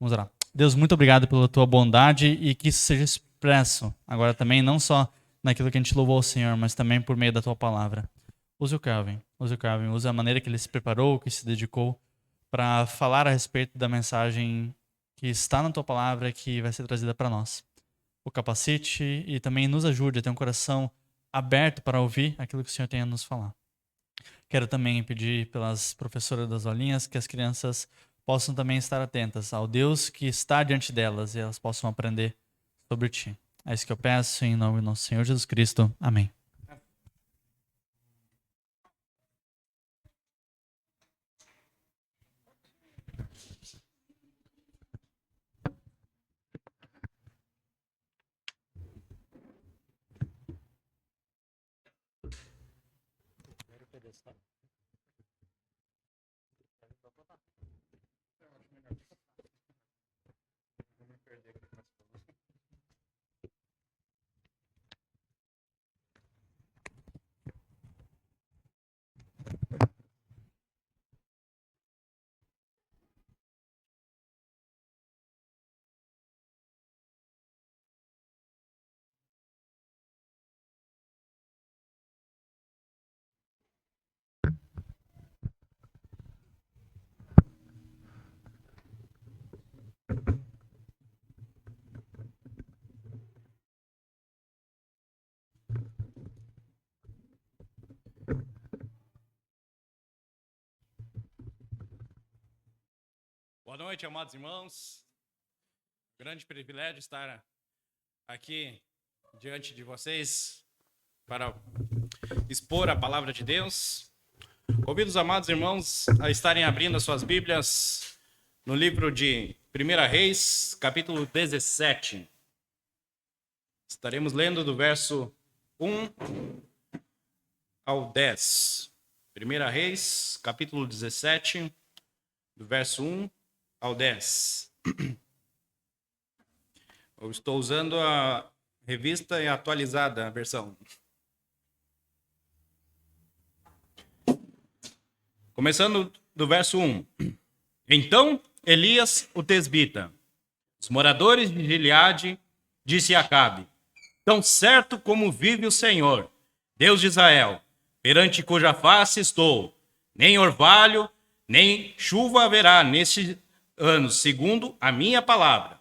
Vamos orar. Deus, muito obrigado pela tua bondade e que isso seja expresso agora também, não só naquilo que a gente louvou ao Senhor, mas também por meio da tua palavra. Use o Calvin, use a maneira que ele se preparou, que se dedicou para falar a respeito da mensagem que está na tua palavra que vai ser trazida para nós. O capacite e também nos ajude a ter um coração aberto para ouvir aquilo que o Senhor tem a nos falar. Quero também pedir pelas professoras das aulinhas que as crianças possam também estar atentas ao Deus que está diante delas e elas possam aprender sobre ti. É isso que eu peço em nome do nosso Senhor Jesus Cristo. Amém. Boa noite, amados irmãos. Grande privilégio estar aqui diante de vocês para expor a palavra de Deus. Convido os amados irmãos a estarem abrindo as suas Bíblias no livro de 1 Reis, capítulo 17. Estaremos lendo do verso 1 ao 10. 1 Reis, capítulo 17, do verso 1 ao 10. Eu estou usando a revista e atualizada a versão. Começando do verso 1. Então Elias, o tesbita, os moradores de Gileade, disse a Acabe: tão certo como vive o Senhor, Deus de Israel, perante cuja face estou, nem orvalho, nem chuva haverá neste ano, segundo a minha palavra.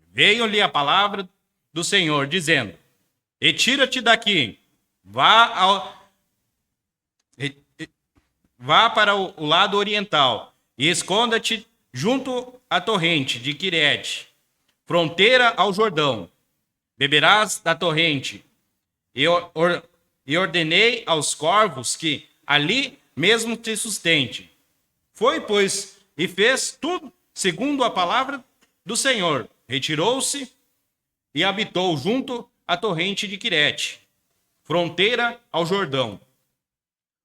Veio-lhe a palavra do Senhor, dizendo: retira-te daqui, vá para o lado oriental e esconda-te junto à torrente de Quiret, fronteira ao Jordão. Beberás da torrente. E ordenei aos corvos que ali mesmo te sustente. Foi, pois, e fez tudo segundo a palavra do Senhor. Retirou-se e habitou junto à torrente de Quiret, fronteira ao Jordão.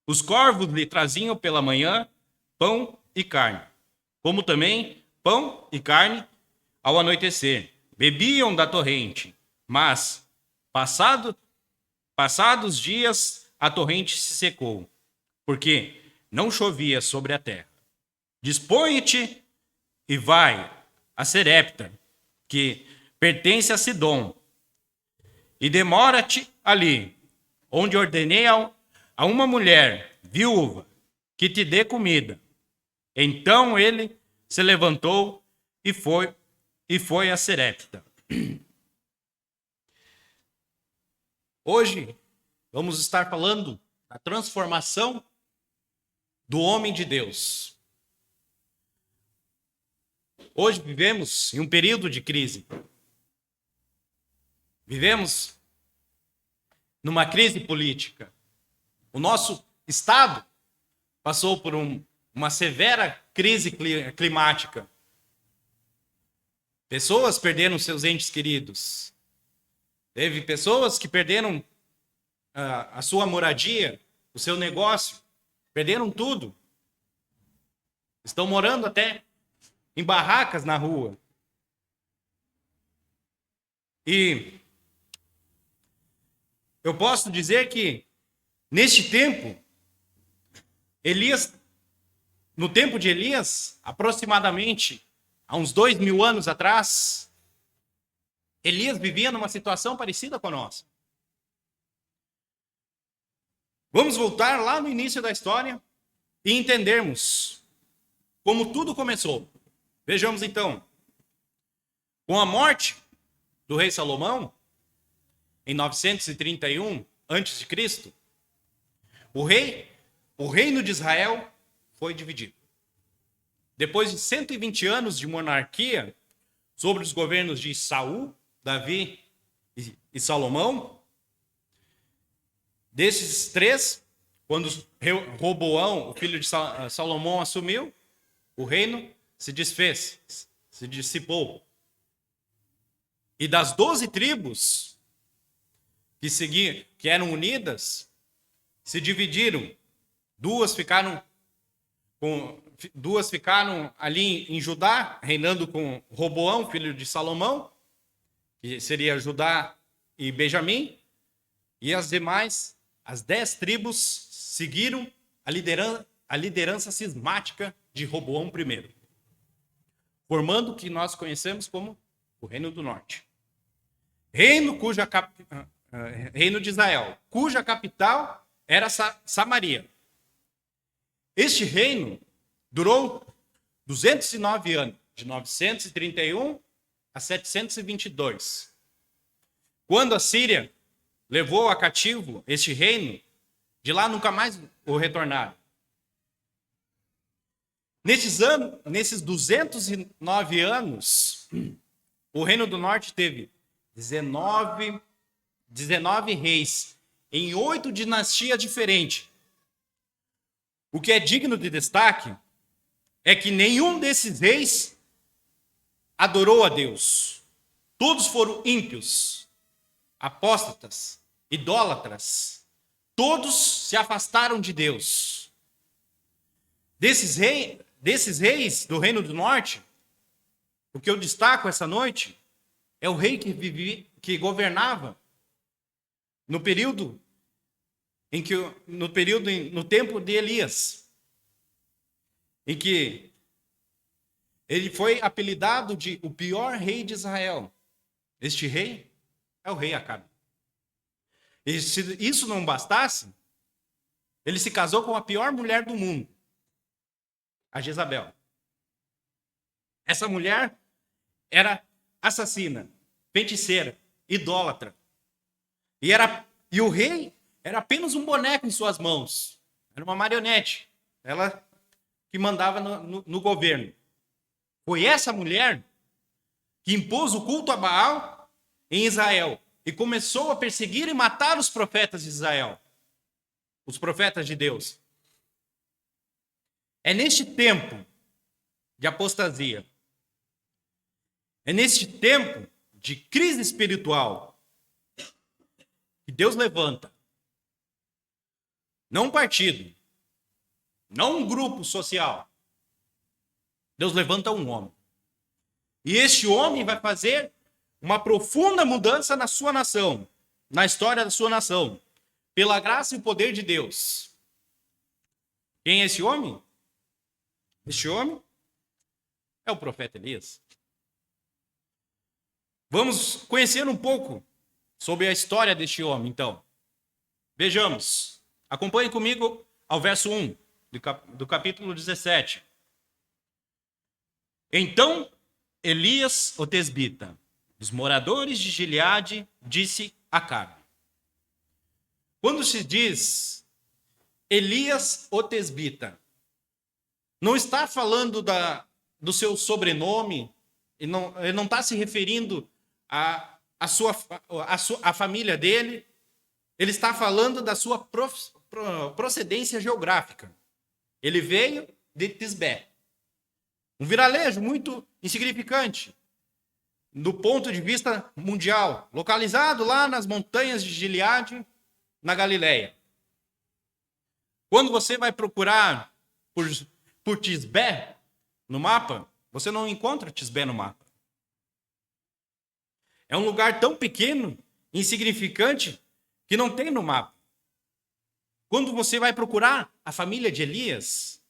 Os corvos lhe traziam pela manhã pão e carne, como também pão e carne ao anoitecer. Bebiam da torrente, mas, passados dias, a torrente se secou, porque não chovia sobre a terra. Dispõe-te e vai a Serepta, que pertence a Sidom, e demora-te ali, onde ordenei a uma mulher viúva que te dê comida. Então ele se levantou e foi a Serepta. Hoje vamos estar falando da transformação do homem de Deus. Hoje vivemos em um período de crise. Vivemos numa crise política. O nosso estado passou por uma severa crise climática. Pessoas perderam seus entes queridos. Teve pessoas que perderam a sua moradia, o seu negócio, perderam tudo. Estão morando até em barracas na rua. E eu posso dizer que, neste tempo, no tempo de Elias, aproximadamente há uns 2000 anos atrás, Elias vivia numa situação parecida com a nossa. Vamos voltar lá no início da história e entendermos como tudo começou. Vejamos então. Com a morte do rei Salomão, em 931 a.C., o reino de Israel foi dividido. Depois de 120 anos de monarquia sobre os governos de Saul, Davi e Salomão, desses três, quando Roboão, o filho de Salomão, assumiu, o reino se desfez, se dissipou. E das 12 tribos que eram unidas, se dividiram. Duas ficaram ali em Judá, reinando com Roboão, filho de Salomão, que seria Judá e Benjamim, e as demais, as 10 tribos, seguiram a liderança cismática de Roboão I, formando o que nós conhecemos como o Reino do Norte. Reino de Israel, cuja capital era Samaria. Este reino durou 209 anos, de 931 a 722. Quando a Síria levou a cativo este reino, de lá nunca mais o retornaram. Nesses 209 anos, o Reino do Norte teve 19 reis em 8 dinastias diferentes. O que é digno de destaque é que nenhum desses reis adorou a Deus. Todos foram ímpios, apóstatas, idólatras. Todos se afastaram de Deus. Desses reis do Reino do Norte, o que eu destaco essa noite é o rei que governava no tempo de Elias, em que ele foi apelidado de o pior rei de Israel. Este rei é o rei Acabe. E se isso não bastasse, ele se casou com a pior mulher do mundo, a Jezabel. Essa mulher era assassina, feiticeira, idólatra. E o rei era apenas um boneco em suas mãos. Era uma marionete. Ela que mandava no governo. Foi essa mulher que impôs o culto a Baal em Israel e começou a perseguir e matar os profetas de Israel, os profetas de Deus. É neste tempo de apostasia, é neste tempo de crise espiritual que Deus levanta, não um partido, não um grupo social. Deus levanta um homem. E este homem vai fazer uma profunda mudança na sua nação, na história da sua nação, pela graça e o poder de Deus. Quem é esse homem? Este homem é o profeta Elias. Vamos conhecer um pouco sobre a história deste homem, então. Vejamos. Acompanhe comigo ao verso 1 do capítulo 17. Então, Elias, o tesbita, dos moradores de Gileade, disse a Acabe. Quando se diz Elias, o tesbita, não está falando do seu sobrenome, ele não está se referindo à família dele, ele está falando da sua procedência geográfica. Ele veio de Tisbé, um vilarejo muito insignificante do ponto de vista mundial, localizado lá nas montanhas de Gileade, na Galileia. Quando você vai procurar por Tisbé no mapa, você não encontra Tisbé no mapa. É um lugar tão pequeno, insignificante, que não tem no mapa. Quando você vai procurar a família de Elias,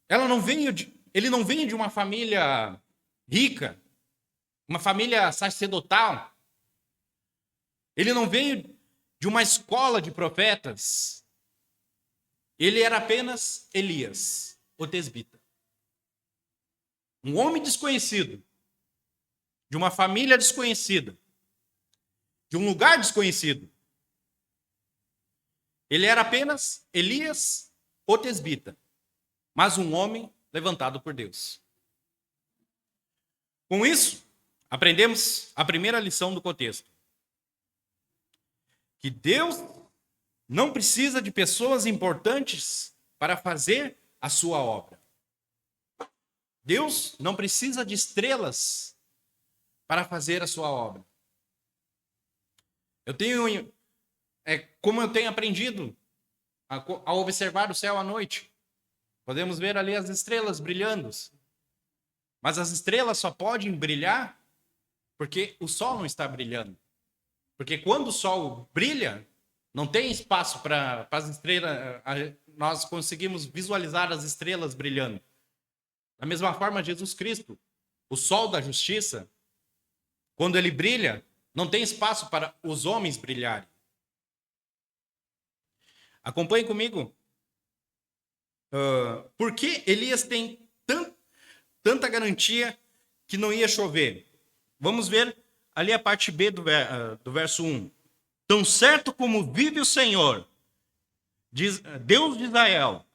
ela não veio ele não vem de uma família rica, uma família sacerdotal. Ele não veio de uma escola de profetas. Ele era apenas Elias, o tesbita. Um homem desconhecido, de uma família desconhecida, de um lugar desconhecido. Ele era apenas Elias, o tesbita, mas um homem levantado por Deus. Com isso, aprendemos a primeira lição do contexto. Que Deus não precisa de pessoas importantes para fazer a sua obra. Deus não precisa de estrelas para fazer a sua obra. Como eu tenho aprendido a observar o céu à noite. Podemos ver ali as estrelas brilhando. Mas as estrelas só podem brilhar porque o sol não está brilhando. Porque quando o sol brilha, não tem espaço para as estrelas. Nós conseguimos visualizar as estrelas brilhando. Da mesma forma, Jesus Cristo, o sol da justiça, quando ele brilha, não tem espaço para os homens brilharem. Acompanhe comigo. Por que Elias tem tanta garantia que não ia chover? Vamos ver ali a parte B do verso 1. Tão certo como vive o Senhor, Deus de Israel,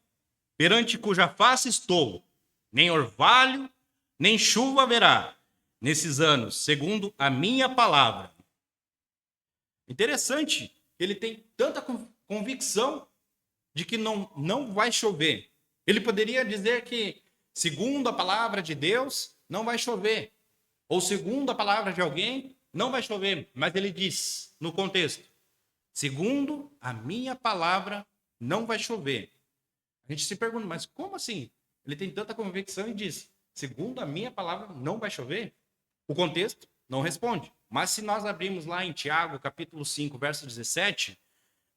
perante cuja face estou, nem orvalho, nem chuva haverá nesses anos, segundo a minha palavra. Interessante, ele tem tanta convicção de que não vai chover. Ele poderia dizer que, segundo a palavra de Deus, não vai chover. Ou segundo a palavra de alguém, não vai chover. Mas ele diz, no contexto, segundo a minha palavra, não vai chover. A gente se pergunta, mas como assim? Ele tem tanta convicção e diz, segundo a minha palavra, não vai chover? O contexto não responde. Mas se nós abrirmos lá em Tiago, capítulo 5, verso 17,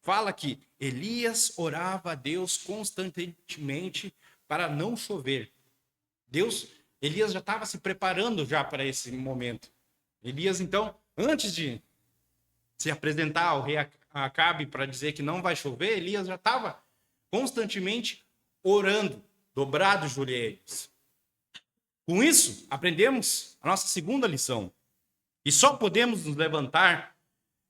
fala que Elias orava a Deus constantemente para não chover. Elias já estava se preparando já para esse momento. Elias, então, antes de se apresentar ao rei Acabe para dizer que não vai chover, Elias já estava constantemente orando, dobrado os joelhos. Com isso, aprendemos a nossa segunda lição. E só podemos nos levantar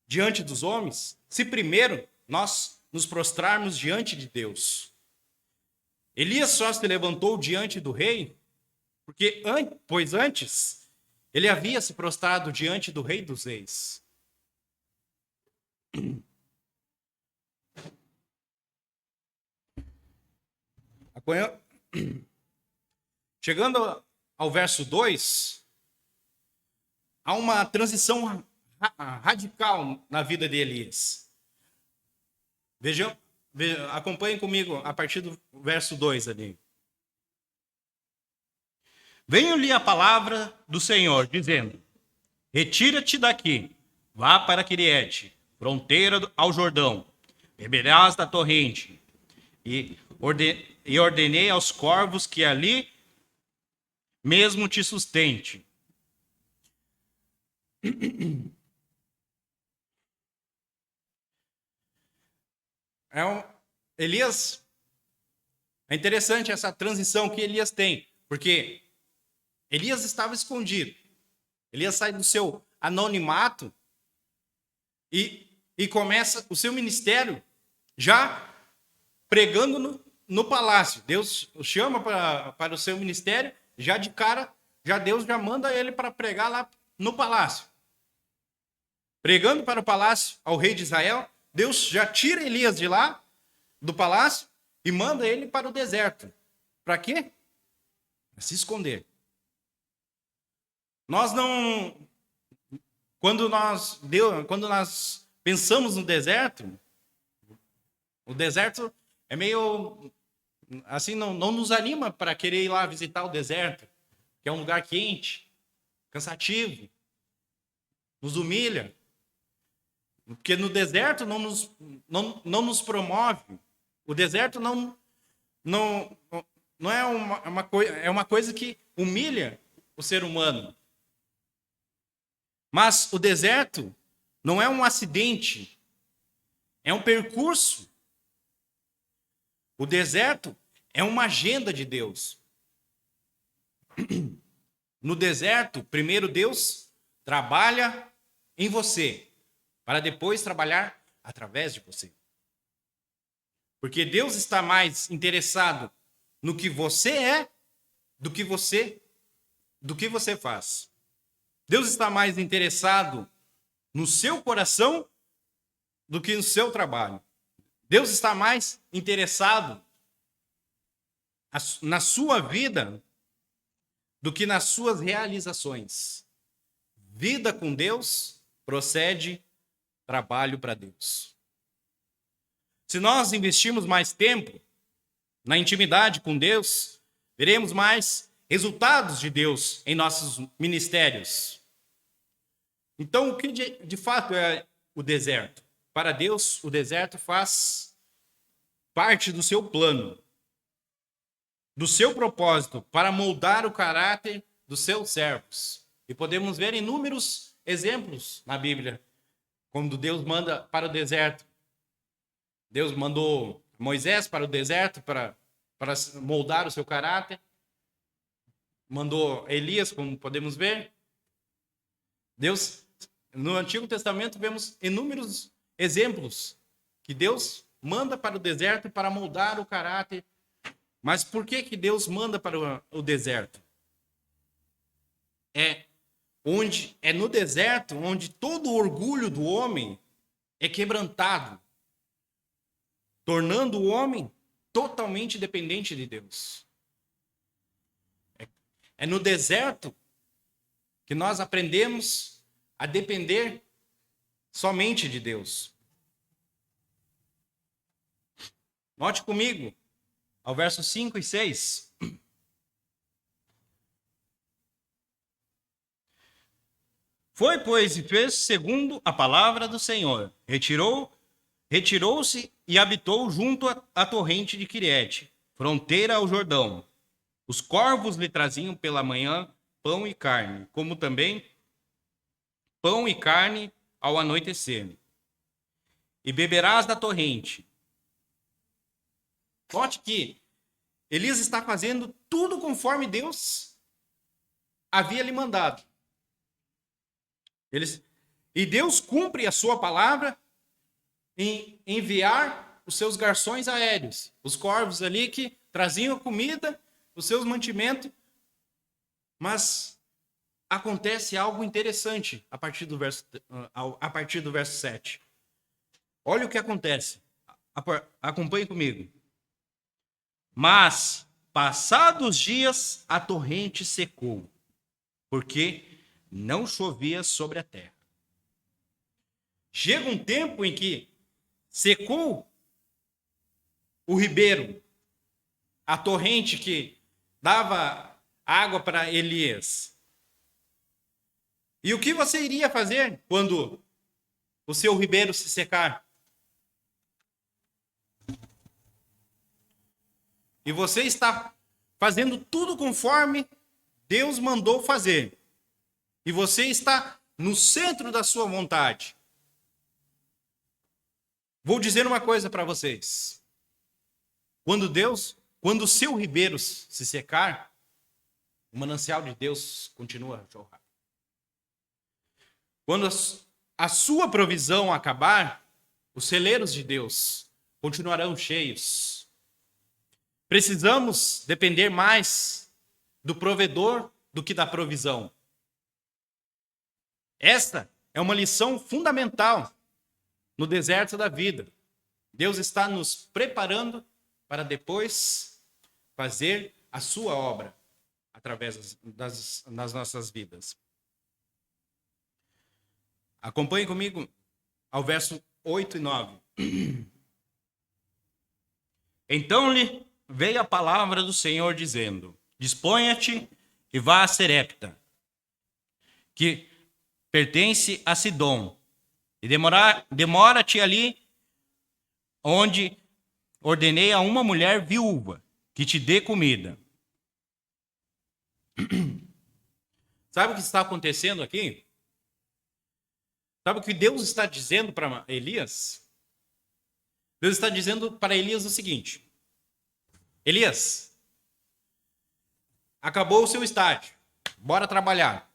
diante dos homens se primeiro nós nos prostrarmos diante de Deus. Elias só se levantou diante do rei pois antes ele havia se prostrado diante do Rei dos Reis. Chegando ao verso 2, há uma transição radical na vida de Elias. Acompanhem comigo a partir do verso 2 ali. Veio-lhe a palavra do Senhor, dizendo, retira-te daqui, vá para Quiriete, fronteira ao Jordão, beberás da torrente, e ordenei aos corvos que ali mesmo te sustente. Elias, é interessante essa transição que Elias tem, porque Elias estava escondido. Elias sai do seu anonimato e começa o seu ministério já pregando no palácio. Deus o chama para o seu ministério, já de cara, Deus já manda ele para pregar lá no palácio. Pregando para o palácio ao rei de Israel, Deus já tira Elias de lá, do palácio, e manda ele para o deserto. Para quê? Para se esconder. Quando nós pensamos no deserto, o deserto é meio assim, não nos anima para querer ir lá visitar o deserto, que é um lugar quente, cansativo, nos humilha. Porque no deserto não nos promove. O deserto não é é uma coisa que humilha o ser humano. Mas o deserto não é um acidente, é um percurso. O deserto é uma agenda de Deus. No deserto, primeiro Deus trabalha em você, para depois trabalhar através de você. Porque Deus está mais interessado no que você é do que você faz. Deus está mais interessado no seu coração do que no seu trabalho. Deus está mais interessado na sua vida do que nas suas realizações. Vida com Deus procede trabalho para Deus. Se nós investirmos mais tempo na intimidade com Deus, veremos mais resultados de Deus em nossos ministérios. Então, o que de fato é o deserto? Para Deus, o deserto faz parte do seu plano, do seu propósito, para moldar o caráter dos seus servos. E podemos ver inúmeros exemplos na Bíblia, quando Deus manda para o deserto. Deus mandou Moisés para o deserto para moldar o seu caráter. Mandou Elias, como podemos ver. Deus, no Antigo Testamento, vemos inúmeros exemplos que Deus manda para o deserto para moldar o caráter. Mas por que Deus manda para o deserto? É no deserto onde todo o orgulho do homem é quebrantado, tornando o homem totalmente dependente de Deus. É no deserto que nós aprendemos a depender somente de Deus. Note comigo, ao verso 5 e 6. Foi, pois, e fez segundo a palavra do Senhor. Retirou-se e habitou junto à torrente de Quireate, fronteira ao Jordão. Os corvos lhe traziam pela manhã pão e carne, como também pão e carne ao anoitecer. E beberás da torrente. Note que Elias está fazendo tudo conforme Deus havia lhe mandado. E Deus cumpre a sua palavra em enviar os seus garçons aéreos, os corvos ali que traziam a comida, os seus mantimentos. Mas acontece algo interessante a partir do verso 7. Olha o que acontece. Acompanhe comigo. Mas, passados dias, a torrente secou, porque não chovia sobre a terra. Chega um tempo em que secou o ribeiro, a torrente que dava água para Elias. E o que você iria fazer quando o seu ribeiro se secar? E você está fazendo tudo conforme Deus mandou fazer. E você está no centro da sua vontade. Vou dizer uma coisa para vocês. Quando o seu ribeiro se secar, o manancial de Deus continua a jorrar. Quando a sua provisão acabar, os celeiros de Deus continuarão cheios. Precisamos depender mais do provedor do que da provisão. Esta é uma lição fundamental no deserto da vida. Deus está nos preparando para depois fazer a sua obra através das nossas vidas. Acompanhe comigo ao verso 8 e 9. Então lhe veio a palavra do Senhor dizendo: disponha-te e vá a Serepta, que pertence a Sidom, e demora-te ali, onde ordenei a uma mulher viúva que te dê comida. Sabe o que está acontecendo aqui? Sabe o que Deus está dizendo para Elias? Deus está dizendo para Elias o seguinte: Elias, acabou o seu estágio, bora trabalhar.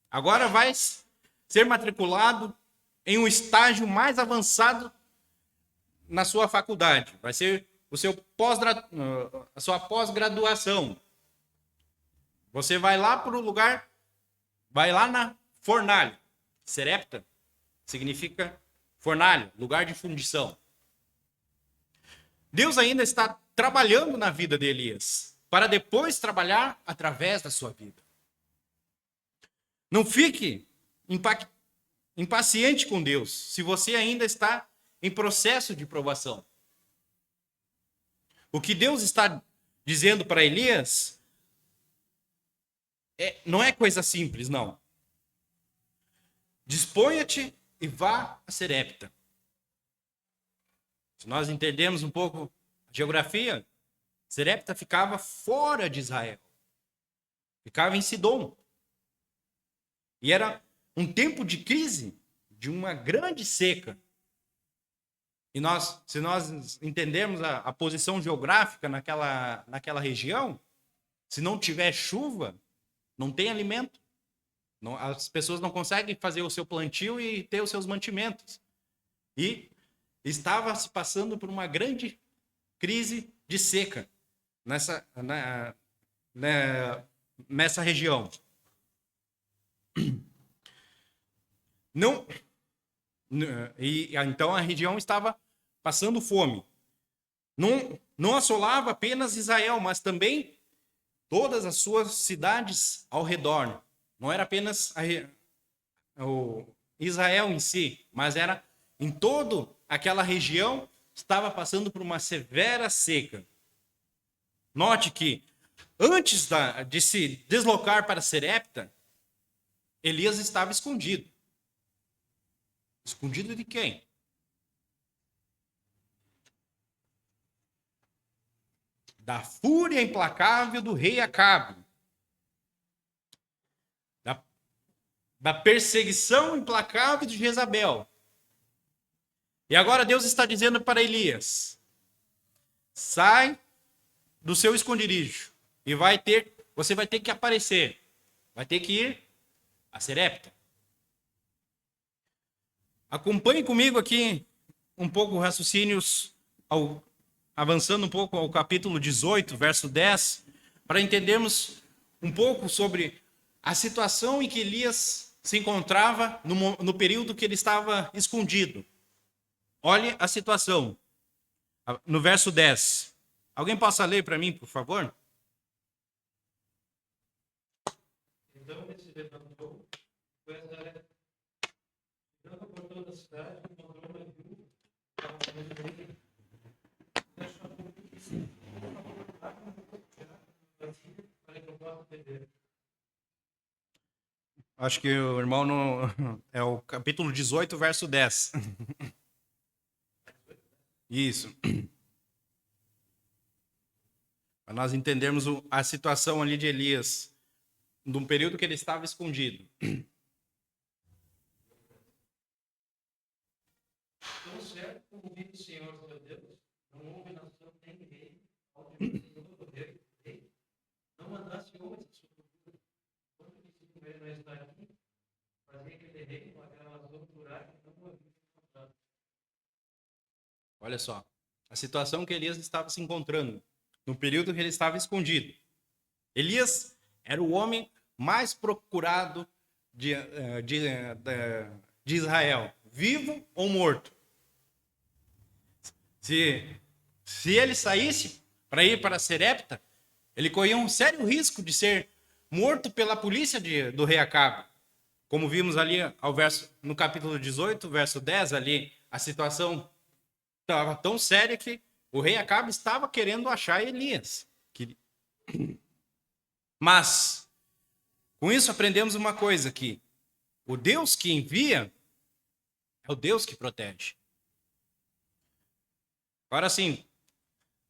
Agora vai ser matriculado em um estágio mais avançado na sua faculdade. Vai ser o seu a sua pós-graduação. Você vai lá para o lugar, vai lá na fornalha. Serepta significa fornalha, lugar de fundição. Deus ainda está trabalhando na vida de Elias, para depois trabalhar através da sua vida. Não fique impaciente com Deus, se você ainda está em processo de provação. O que Deus está dizendo para Elias não é coisa simples, não. Disponha-te e vá a Serepta. Se nós entendemos um pouco a geografia, Serepta ficava fora de Israel. Ficava em Sidom. E era um tempo de crise, de uma grande seca. E se nós entendermos a posição geográfica naquela região, se não tiver chuva, não tem alimento. As pessoas não conseguem fazer o seu plantio e ter os seus mantimentos. E estava se passando por uma grande crise de seca nessa região. Então a região estava passando fome. Não assolava apenas Israel, mas também todas as suas cidades ao redor. Não era apenas Israel em si, mas era em toda aquela região estava passando por uma severa seca. Note que antes de se deslocar para Serepta, Elias estava escondido. Escondido de quem? Da fúria implacável do rei Acabe. Da perseguição implacável de Jezabel. E agora Deus está dizendo para Elias: sai do seu esconderijo e você vai ter que aparecer. Vai ter que ir a Serepta. Acompanhe comigo aqui um pouco raciocínios, avançando um pouco ao capítulo 18, verso 10, para entendermos um pouco sobre a situação em que Elias se encontrava no período que ele estava escondido. Olhe a situação. No verso 10. Alguém possa ler para mim, por favor? Então ele se levantou, foi a Nazaré. Andando por toda a cidade, encontrou uma viúva, estava fazendo bem. Para que eu possa beber. Acho que o irmão não. É o capítulo 18, verso 10. Isso. Para nós entendermos a situação ali de Elias, num período que ele estava escondido. Tão certo como vive o Senhor, seu Deus, não houve nação nem rei, ao rei, não mandasse homens a sua cultura. Quando que se comer não está aqui, fazia aquele rei com aquela razão plural que não havia encontrado. Olha só, a situação que Elias estava se encontrando, no período que ele estava escondido. Elias era o homem mais procurado de Israel, vivo ou morto. Se ele saísse para ir para Serepta, ele corria um sério risco de ser morto pela polícia do rei Acabe. Como vimos ali no capítulo 18, verso 10, ali a situação estava tão séria que o rei Acabe estava querendo achar Elias. Mas, com isso aprendemos uma coisa aqui. O Deus que envia é o Deus que protege. Agora sim,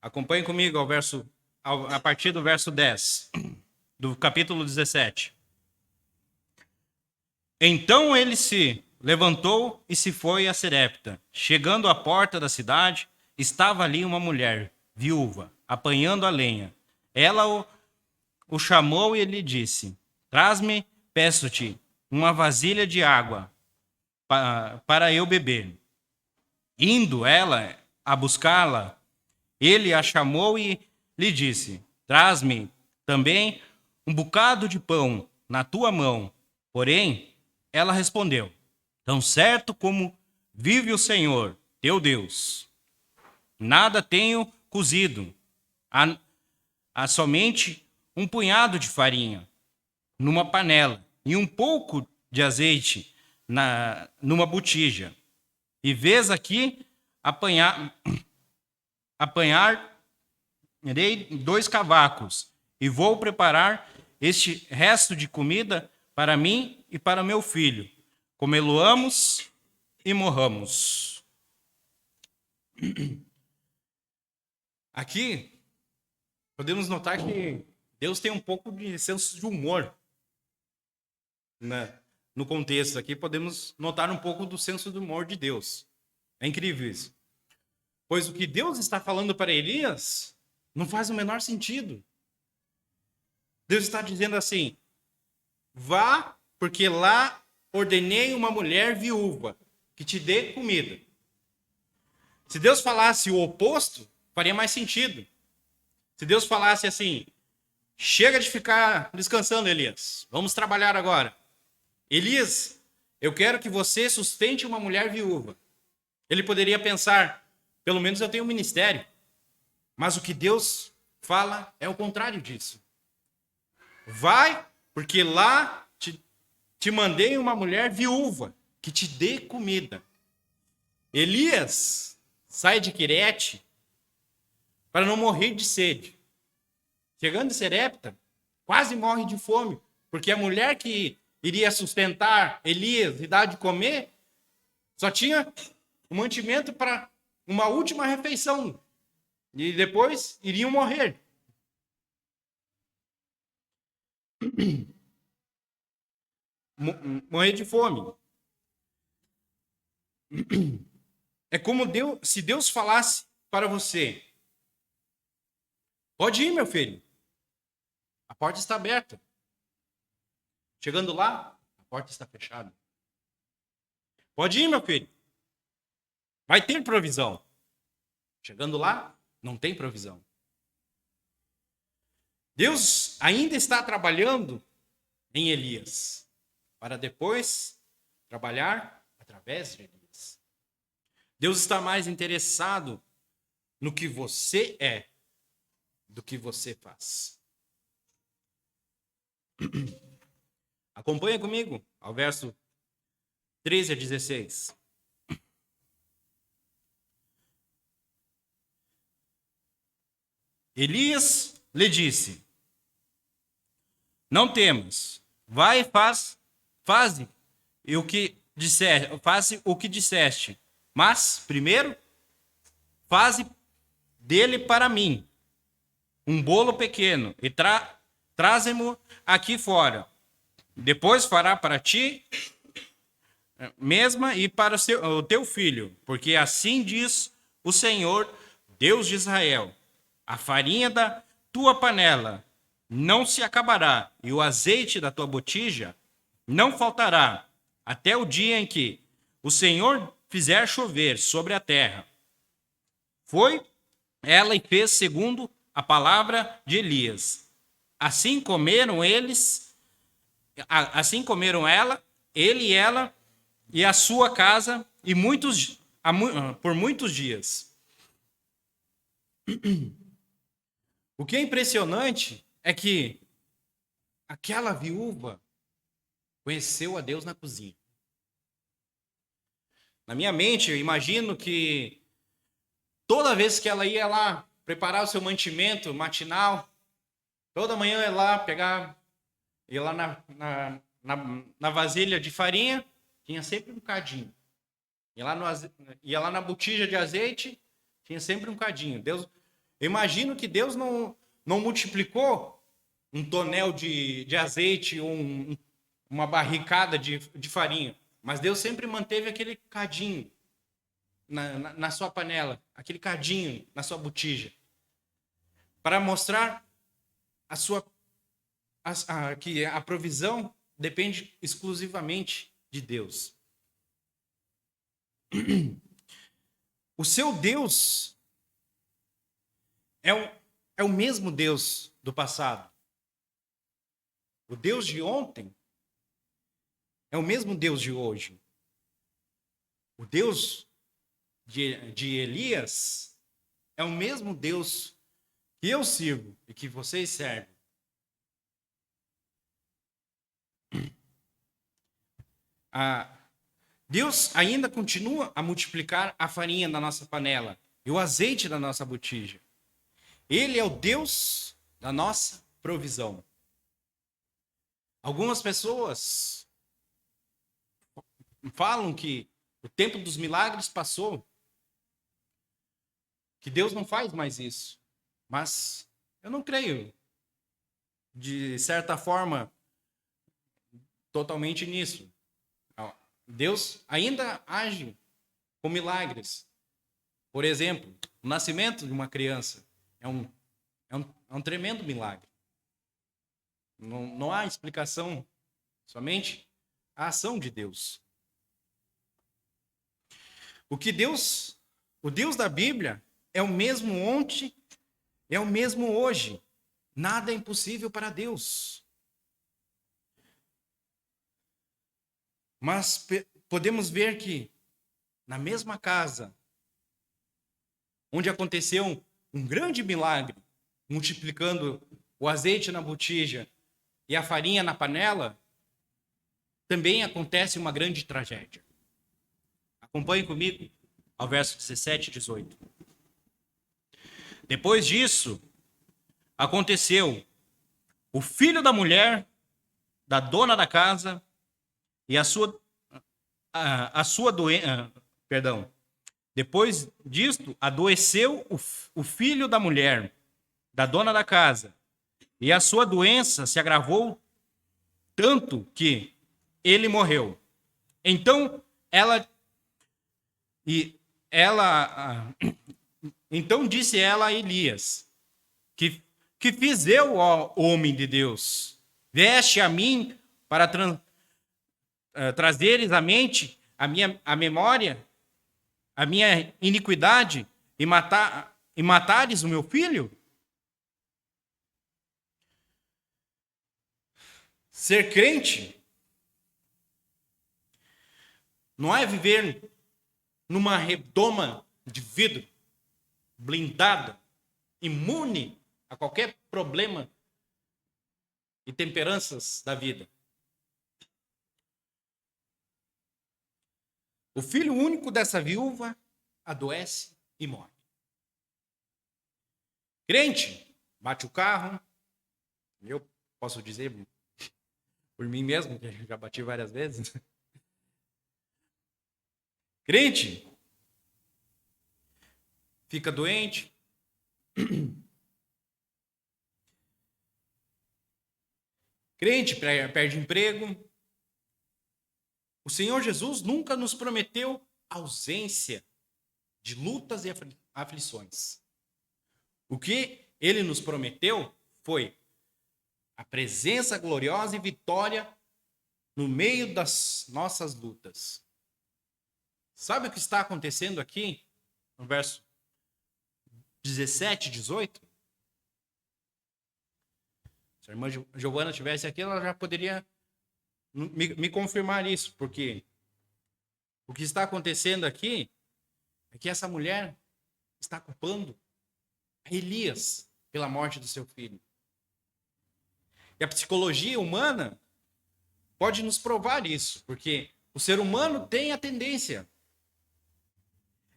acompanhe comigo ao verso a partir do verso 10, do capítulo 17. Então ele se levantou e se foi a Serepta. Chegando à porta da cidade, estava ali uma mulher, viúva, apanhando a lenha. Ela o chamou e lhe disse: traz-me, peço-te, uma vasilha de água para eu beber. Indo ela a buscá-la, ele a chamou e lhe disse: traz-me também um bocado de pão na tua mão. Porém, ela respondeu: tão certo como vive o Senhor, teu Deus, nada tenho cozido, há somente um punhado de farinha numa panela e um pouco de azeite numa botija. E vês aqui apanharei 2 cavacos e vou preparar este resto de comida para mim e para meu filho. Comê-lo-amos e morramos. Aqui, podemos notar que Deus tem um pouco de senso de humor, né? No contexto aqui, podemos notar um pouco do senso de humor de Deus. É incrível isso. Pois o que Deus está falando para Elias não faz o menor sentido. Deus está dizendo assim: vá, porque lá ordenei uma mulher viúva que te dê comida. Se Deus falasse o oposto, faria mais sentido. Se Deus falasse assim: chega de ficar descansando, Elias, vamos trabalhar agora. Elias, eu quero que você sustente uma mulher viúva. Ele poderia pensar: pelo menos eu tenho um ministério. Mas o que Deus fala é o contrário disso. Vai, porque lá te mandei uma mulher viúva que te dê comida. Elias sai de Quirete para não morrer de sede. Chegando em Serepta, quase morre de fome, porque a mulher que iria sustentar Elias e dar de comer só tinha o mantimento para uma última refeição. E depois iriam morrer. Morrer de fome. É como se Deus falasse para você: pode ir, meu filho. A porta está aberta. Chegando lá, a porta está fechada. Pode ir, meu filho. Vai ter provisão. Chegando lá, não tem provisão. Deus ainda está trabalhando em Elias, para depois trabalhar através de Elias. Deus está mais interessado no que você é do que você faz. Acompanha comigo ao verso 13 a 16. Elias lhe disse: não temas, vai e faze o que disseste, mas primeiro faze dele para mim um bolo pequeno e traze-mo aqui fora. Depois fará para ti mesma e para o teu filho, porque assim diz o Senhor, Deus de Israel: a farinha da tua panela não se acabará, e o azeite da tua botija não faltará, até o dia em que o Senhor fizer chover sobre a terra. Foi ela e fez segundo a palavra de Elias. Assim comeram ela, ele e ela, e a sua casa, e por muitos dias. O que é impressionante é que aquela viúva conheceu a Deus na cozinha. Na minha mente, eu imagino que toda vez que ela ia lá preparar o seu mantimento matinal, toda manhã ia lá na vasilha de farinha, tinha sempre um cadinho. Ia lá na botija de azeite, tinha sempre um cadinho. Eu imagino que Deus não não multiplicou um tonel de azeite ou uma barricada de farinha, mas Deus sempre manteve aquele cadinho na sua panela, aquele cadinho na sua botija, para mostrar que a provisão depende exclusivamente de Deus. O seu Deus é o mesmo Deus do passado. O Deus de ontem é o mesmo Deus de hoje. O Deus de Elias é o mesmo Deus que eu sirvo e que vocês servem. Deus ainda continua a multiplicar a farinha na nossa panela e o azeite na nossa botija. Ele é o Deus da nossa provisão. Algumas pessoas falam que o tempo dos milagres passou, que Deus não faz mais isso. Mas eu não creio, de certa forma, totalmente nisso. Deus ainda age com milagres. Por exemplo, o nascimento de uma criança é um tremendo milagre. Não há explicação, somente a ação de Deus. O Deus da Bíblia é o mesmo ontem, é o mesmo hoje. Nada é impossível para Deus. Mas podemos ver que na mesma casa, onde aconteceu um grande milagre, multiplicando o azeite na botija e a farinha na panela, também acontece uma grande tragédia. Acompanhe comigo ao verso 17 e 18. Depois disso, aconteceu o filho da mulher, da dona da casa, e depois disto, adoeceu o filho da mulher, da dona da casa, e a sua doença se agravou tanto que ele morreu. Então então disse ela a Elias: que fiz eu, ó homem de Deus? Veste a mim para trazeres à mente a memória, a minha iniquidade e matares o meu filho? Ser crente não é viver numa redoma de vidro, blindada, imune a qualquer problema e temperanças da vida. O filho único dessa viúva adoece e morre. Crente, bate o carro. Eu posso dizer por mim mesmo, que já bati várias vezes. Crente, fica doente. Crente, perde emprego. O Senhor Jesus nunca nos prometeu ausência de lutas e aflições. O que ele nos prometeu foi a presença gloriosa e vitória no meio das nossas lutas. Sabe o que está acontecendo aqui no verso 17 e 18? Se a irmã Giovana estivesse aqui, ela já poderia me confirmar isso, porque o que está acontecendo aqui é que essa mulher está culpando Elias pela morte do seu filho. E a psicologia humana pode nos provar isso, porque o ser humano tem a tendência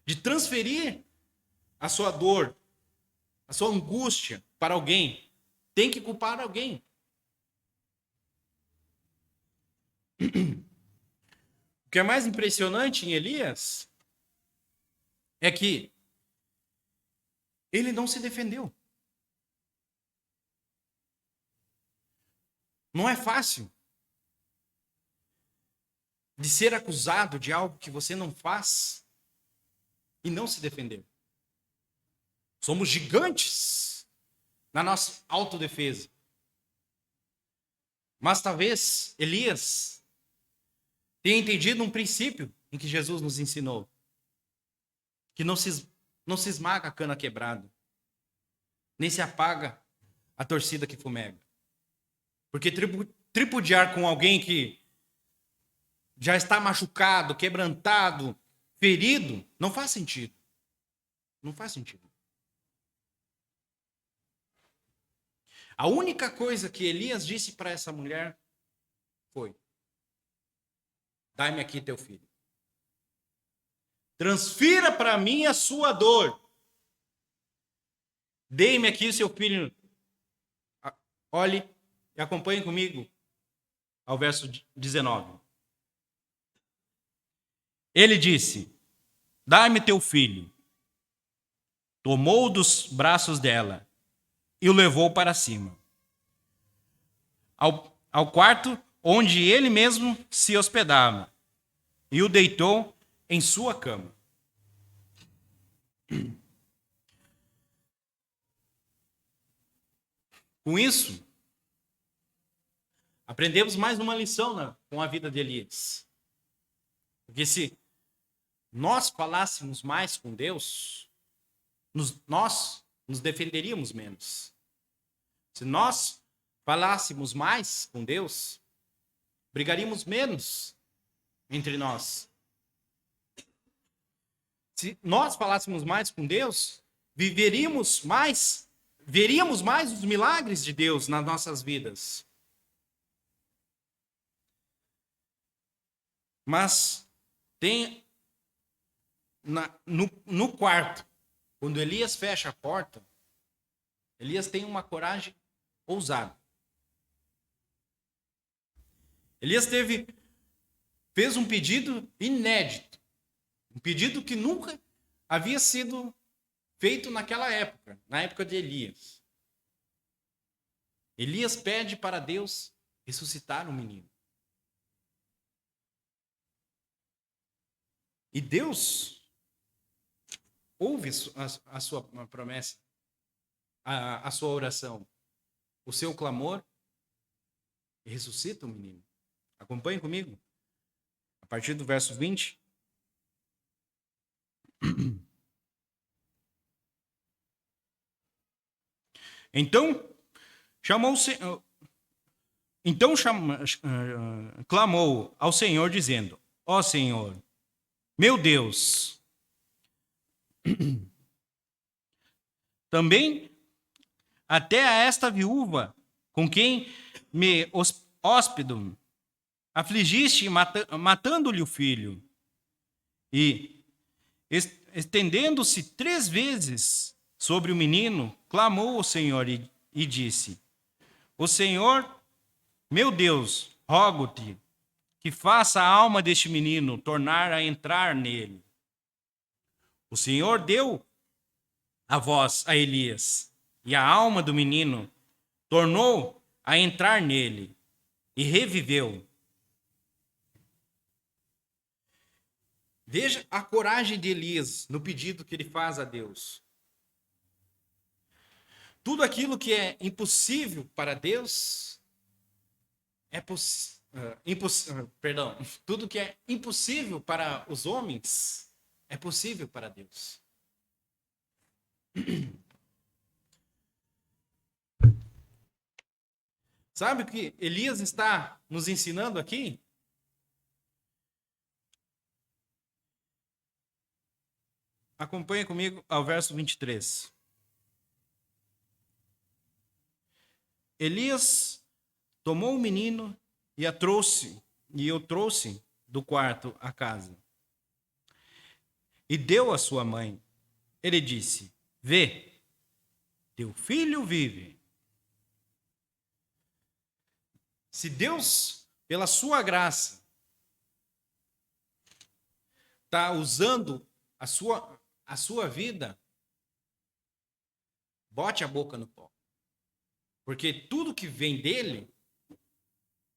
de transferir a sua dor, a sua angústia para alguém. Tem que culpar alguém. O que é mais impressionante em Elias é que ele não se defendeu. Não é fácil de ser acusado de algo que você não faz e não se defender. Somos gigantes na nossa autodefesa. Mas talvez Elias tenha entendido um princípio em que Jesus nos ensinou. Que não se esmaga a cana quebrada, nem se apaga a torcida que fumega. Porque tripudiar com alguém que já está machucado, quebrantado, ferido, não faz sentido. Não faz sentido. A única coisa que Elias disse para essa mulher foi: dai-me aqui teu filho. Transfira para mim a sua dor. Dê-me aqui o seu filho. Olhe e acompanhe comigo ao verso 19. Ele disse: dai-me teu filho. Tomou dos braços dela e o levou para cima, ao quarto onde ele mesmo se hospedava, e o deitou em sua cama. Com isso, aprendemos mais uma lição com a vida de Elias. Porque se nós falássemos mais com Deus, nós nos defenderíamos menos. Se nós falássemos mais com Deus, brigaríamos menos entre nós. Se nós falássemos mais com Deus, veríamos mais os milagres de Deus nas nossas vidas. Mas tem no quarto, quando Elias fecha a porta, Elias tem uma coragem ousada. Elias fez um pedido inédito, um pedido que nunca havia sido feito naquela época, na época de Elias. Elias pede para Deus ressuscitar um menino. E Deus ouve a sua promessa, a sua oração, o seu clamor, e ressuscita o menino. Acompanhe comigo. A partir do verso 20. Clamou ao Senhor, dizendo: ó Senhor, meu Deus, também até a esta viúva, com quem me hospedo, afligiste, matando-lhe o filho. E, estendendo-se 3 vezes sobre o menino, clamou ao Senhor e disse: o Senhor, meu Deus, rogo-te que faça a alma deste menino tornar a entrar nele. O Senhor deu a voz a Elias, e a alma do menino tornou a entrar nele, e reviveu. Veja a coragem de Elias no pedido que ele faz a Deus. Tudo aquilo que é impossível para Deus tudo que é impossível para os homens é possível para Deus. Sabe o que Elias está nos ensinando aqui? Acompanhe comigo ao verso 23. Elias tomou o menino e o trouxe do quarto à casa. E deu à sua mãe. Ele disse: vê, teu filho vive. Se Deus, pela sua graça, está usando a sua vida, bote a boca no pó. Porque tudo que vem dele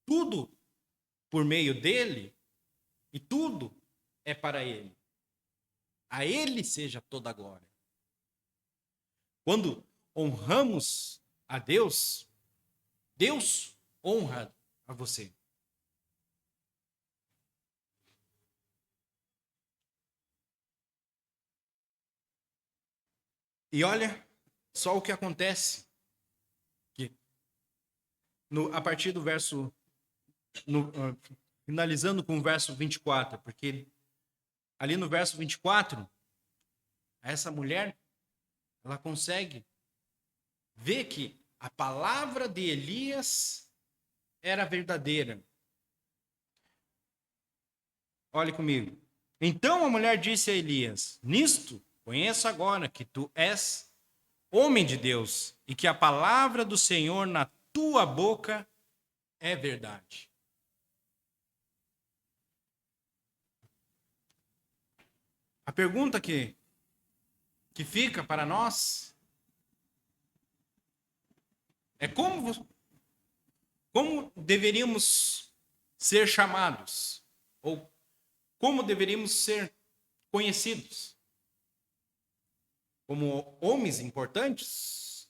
tudo por meio dele e tudo é para ele. A ele seja toda a glória. Quando honramos a Deus, Deus honra a você. E olha só o que acontece. A partir do verso... finalizando com o verso 24, porque ali no verso 24, essa mulher, ela consegue ver que a palavra de Elias era verdadeira. Olhe comigo. Então a mulher disse a Elias: nisto conheço agora que tu és homem de Deus e que a palavra do Senhor na tua boca é verdade. A pergunta que fica para nós é como deveríamos ser chamados? Ou como deveríamos ser conhecidos? Como homens importantes?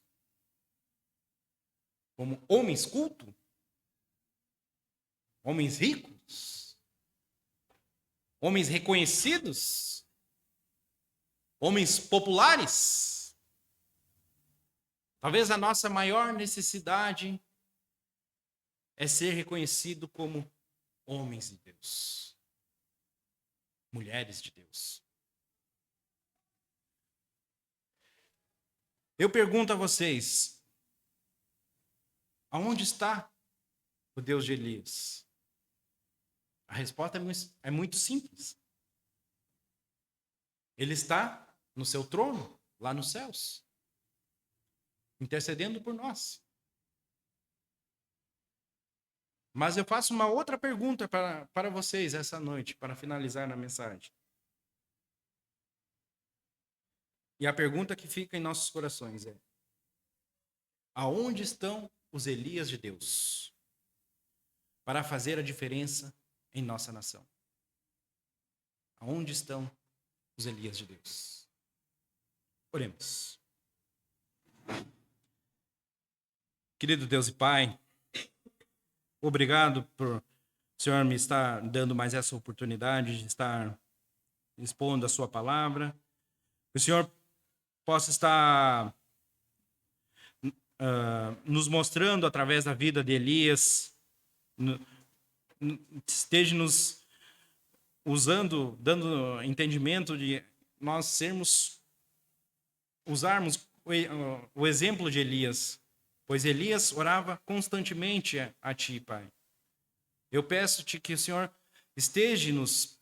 Como homens cultos? Homens ricos? Homens reconhecidos? Homens populares? Talvez a nossa maior necessidade é ser reconhecido como homens de Deus, mulheres de Deus. Eu pergunto a vocês, aonde está o Deus de Elias? A resposta é muito simples. Ele está no seu trono, lá nos céus, intercedendo por nós. Mas eu faço uma outra pergunta para vocês essa noite, para finalizar a mensagem. E a pergunta que fica em nossos corações é: aonde estão os Elias de Deus para fazer a diferença em nossa nação? Aonde estão os Elias de Deus? Oremos. Querido Deus e Pai, obrigado por o Senhor me estar dando mais essa oportunidade de estar expondo a sua palavra. Que o Senhor possa estar nos mostrando através da vida de Elias, esteja nos usando, dando entendimento de nós usarmos o exemplo de Elias, pois Elias orava constantemente a Ti, Pai. Eu peço-te que o Senhor esteja nos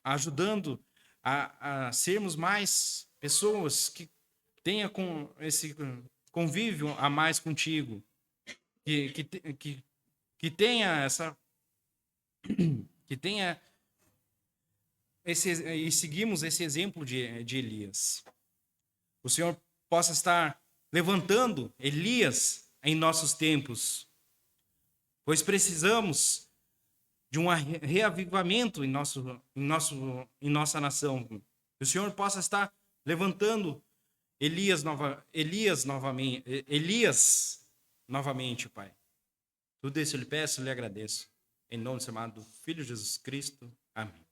ajudando a sermos mais pessoas que tenham com esse convívio a mais contigo, que tenha essa, que tenha e seguimos esse exemplo de Elias. O Senhor possa estar levantando Elias em nossos tempos, pois precisamos de um reavivamento em nossa nação. Que o Senhor possa estar levantando Elias novamente, Pai. Tudo isso eu lhe peço e lhe agradeço. Em nome do seu amado Filho Jesus Cristo. Amém.